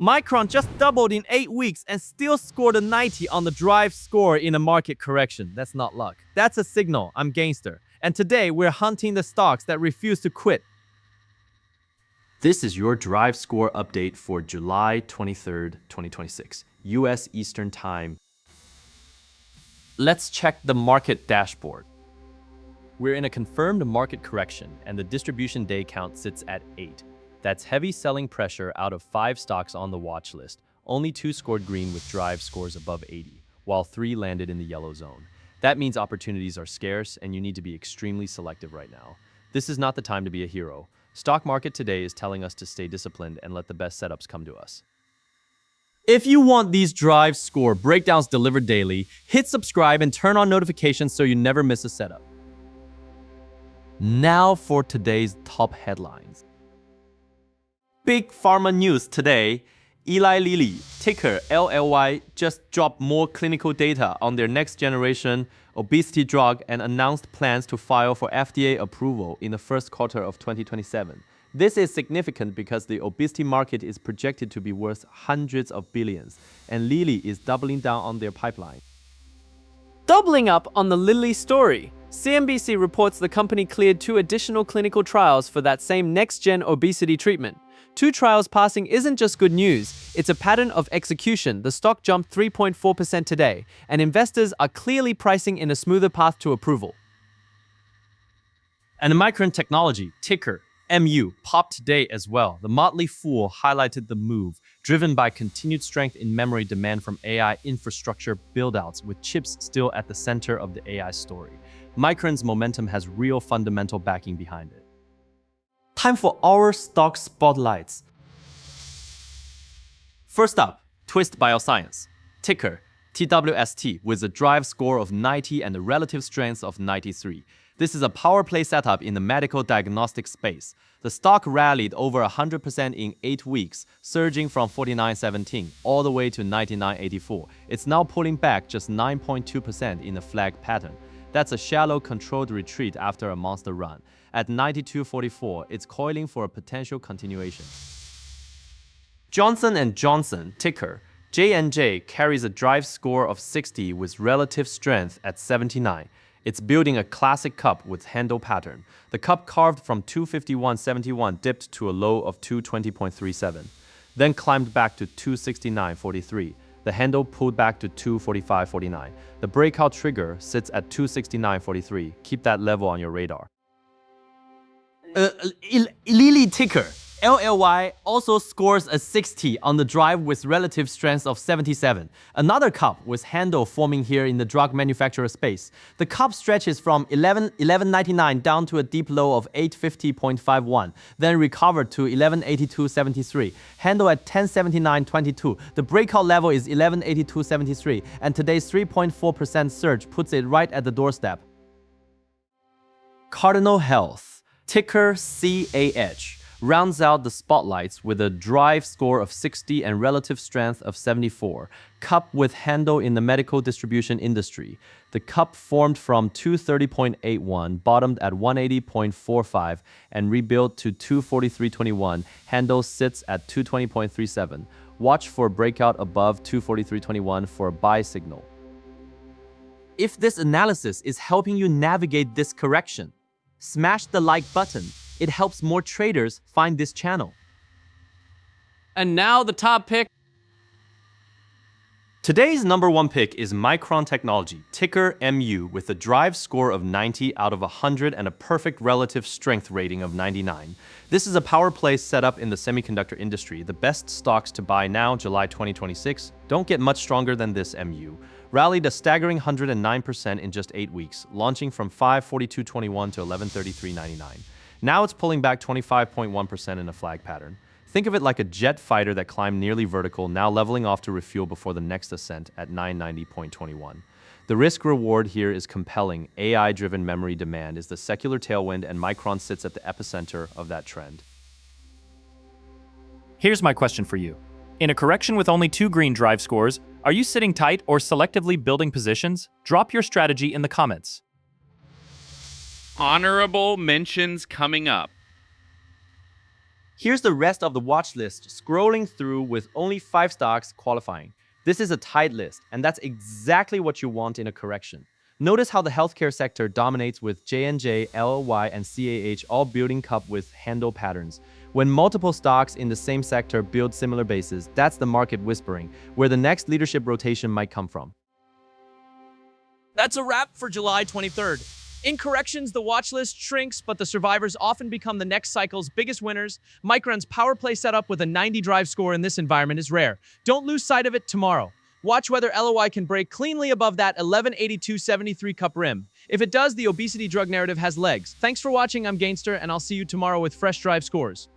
Micron just doubled in 8 weeks and still scored a 90 on the drive score in a market correction. That's not luck. That's a signal. I'm Gainster. And today we're hunting the stocks that refuse to quit. This is your drive score update for July 23rd, 2026, US Eastern Time. Let's check the market dashboard. We're in a confirmed market correction and the distribution day count sits at 8. That's heavy selling pressure out of 5 stocks on the watch list. Only 2 scored green with drive scores above 80, while 3 landed in the yellow zone. That means opportunities are scarce and you need to be extremely selective right now. This is not the time to be a hero. Stock market today is telling us to stay disciplined and let the best setups come to us. If you want these drive score breakdowns delivered daily, hit subscribe and turn on notifications so you never miss a setup. Now for today's top headlines. Big pharma news today. Eli Lilly, ticker LLY, just dropped more clinical data on their next generation obesity drug and announced plans to file for FDA approval in the first quarter of 2027. This is significant because the obesity market is projected to be worth hundreds of billions, and Lilly is doubling down on their pipeline. Doubling up on the Lilly story, CNBC reports the company cleared 2 additional clinical trials for that same next-gen obesity treatment. 2 trials passing isn't just good news, it's a pattern of execution. The stock jumped 3.4% today, and investors are clearly pricing in a smoother path to approval. And Micron Technology, ticker MU, popped today as well. The Motley Fool highlighted the move, driven by continued strength in memory demand from AI infrastructure buildouts, with chips still at the center of the AI story. Micron's momentum has real fundamental backing behind it. Time for our stock spotlights. First up, Twist Bioscience, ticker TWST, with a drive score of 90 and a relative strength of 93. This is a power play setup in the medical diagnostic space. The stock rallied over 100% in 8 weeks, surging from 49.17 all the way to 99.84. It's now pulling back just 9.2% in a flag pattern. That's a shallow, controlled retreat after a monster run. At 92.44, it's coiling for a potential continuation. Johnson & Johnson, ticker J&J, carries a drive score of 60 with relative strength at 79. It's building a classic cup with handle pattern. The cup carved from 251.71 dipped to a low of 220.37, then climbed back to 269.43. The handle pulled back to 245.49. The breakout trigger sits at 269.43. Keep that level on your radar. Lilly, ticker LLY, also scores a 60 on the drive with relative strength of 77. Another cup with handle forming here in the drug manufacturer space. The cup stretches from 11.99 down to a deep low of 850.51, then recovered to 11.8273. Handle at 10.7922. The breakout level is 11.8273, and today's 3.4% surge puts it right at the doorstep. Cardinal Health, ticker CAH, rounds out the spotlights with a drive score of 60 and relative strength of 74. Cup with handle in the medical distribution industry. The cup formed from 230.81, bottomed at 180.45, and rebuilt to 243.21. Handle sits at 220.37. Watch for breakout above 243.21 for a buy signal. If this analysis is helping you navigate this correction, smash the like button. It helps more traders find this channel. And now the top pick. Today's number 1 pick is Micron Technology, ticker MU, with a drive score of 90 out of 100 and a perfect relative strength rating of 99. This is a power play setup in the semiconductor industry. The best stocks to buy now, July 2026, don't get much stronger than this MU. Rallied a staggering 109% in just 8 weeks, launching from 542.21 to 1133.99. Now it's pulling back 25.1% in a flag pattern. Think of it like a jet fighter that climbed nearly vertical, now leveling off to refuel before the next ascent at 990.21. The risk-reward here is compelling. AI-driven memory demand is the secular tailwind, and Micron sits at the epicenter of that trend. Here's my question for you. In a correction with only 2 green drive scores, are you sitting tight or selectively building positions? Drop your strategy in the comments. Honorable mentions coming up. Here's the rest of the watch list, scrolling through with only 5 stocks qualifying. This is a tight list, and that's exactly what you want in a correction. Notice how the healthcare sector dominates with J&J, LLY, and CAH all building cup with handle patterns. When multiple stocks in the same sector build similar bases, that's the market whispering, where the next leadership rotation might come from. That's a wrap for July 23rd. In corrections, the watch list shrinks, but the survivors often become the next cycle's biggest winners. Micron's power play setup with a 90 drive score in this environment is rare. Don't lose sight of it tomorrow. Watch whether LOI can break cleanly above that 1182.73 cup rim. If it does, the obesity drug narrative has legs. Thanks for watching. I'm Gainster, and I'll see you tomorrow with fresh drive scores.